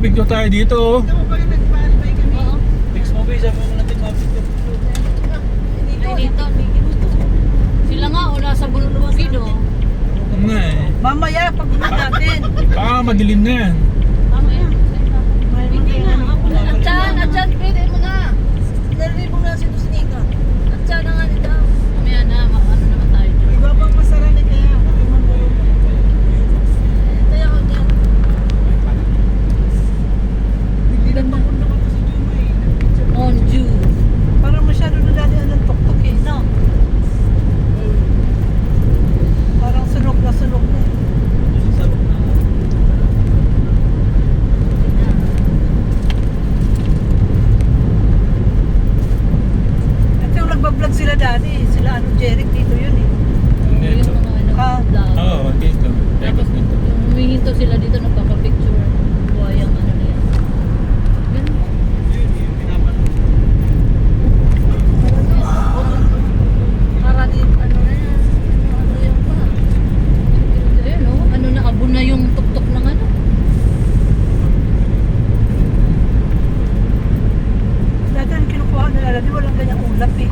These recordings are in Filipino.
picture tayo dito. Oh. Ikaw ba yung nagpaalipay kami? Oo. Fix mo ba? Sabi mo natin mapicture. Dito. Sila nga, o nasa Bulunuwagin, o. Oo nga eh. Mamaya, pag natin. Baka madilim na yan. Mamaya. Hindi nga. Atyan, pwede mo na. Narinig mo na si Tusnika. Atyan na nga nito. Mamaya na, ano naman tayo dyan. Iba pang masarap ni kaya. Kaya ako dyan. Hindi na makunda ka pa si Juma eh. On June. Parang masyado na dati ang tok-tok eh. No. Parang sunog na sunog na. Ito yung nagbablog sila dati. Sila ano, Jeric dito yun eh. Dito. Yung mga Ah. vlog. Oo, dito. Tapos Dito. yung humihinto sila dito, nagpapapicture. Buhayang ano na yan. Ganun. Para di, ano na yan. Ano yung pa. Ayun o, ano na, abo na yung tuktok ng ano. Dati ang kinukuha nila dati walang ganyang ulap eh.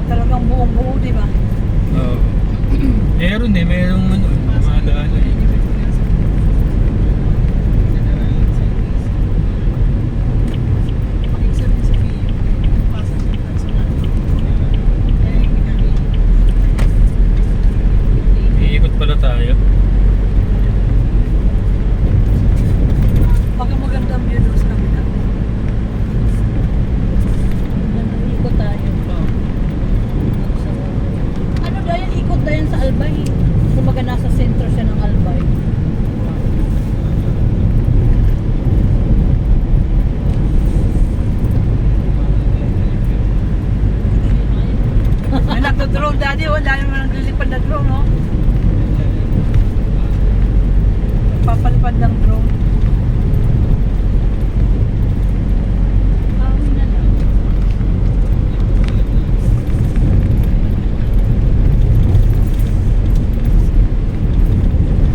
Talagang buong buo, di ba? Oo. Meron eh, merong ano, mga daan eh. Iikot pala tayo. Baka maganda ang view doon sa kabila. Ikot tayo. Ano dahil ikot dahil sa Albay? Kumbaga nasa sentro siya ng Albay. May nagdo-drone dati, wala naman naglilipad na drone, no? Papalipad ng drone. Kawin na lang.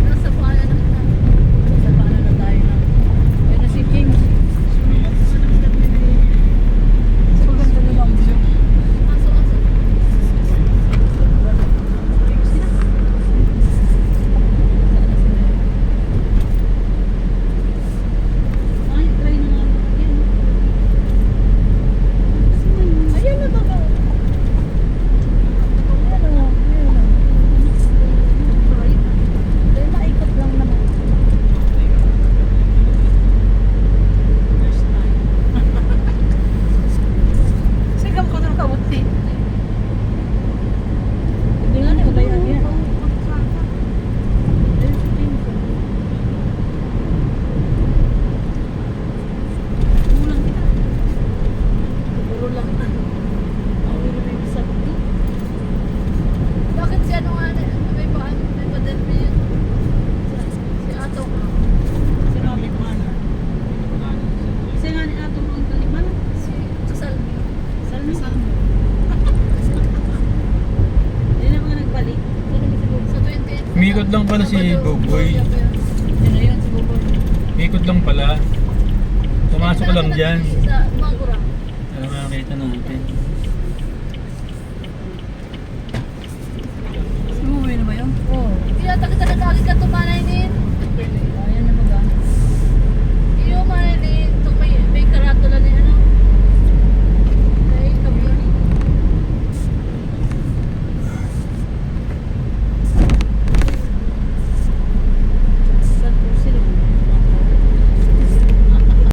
Nasa paanan na kita. Nasa paanan na tayo na. Ayun na si James. Maganda naman ang view. Aso. Ay, try na nga. Ayan na ba? Ayan o. Dahil naikot lang naman. Sigam ko ng kaunti. Hindi nga na, kabayan yan. Ayun si James. Kulang kita. Puro lang na. Ang wili may sakti. Bakit si ano nga na? May paan? May padermi yun. Si Ato nga. Sinabi ko ano. Kasi nga ni Atong ang kaliman. Si Salmi. Salmi. Hindi na mga nagbalik. Sa 28. Umikot lang pala si Boboy. Yan na yun, si Boboy. Ikot lang pala. Pumasok lang dyan. Sa Magura.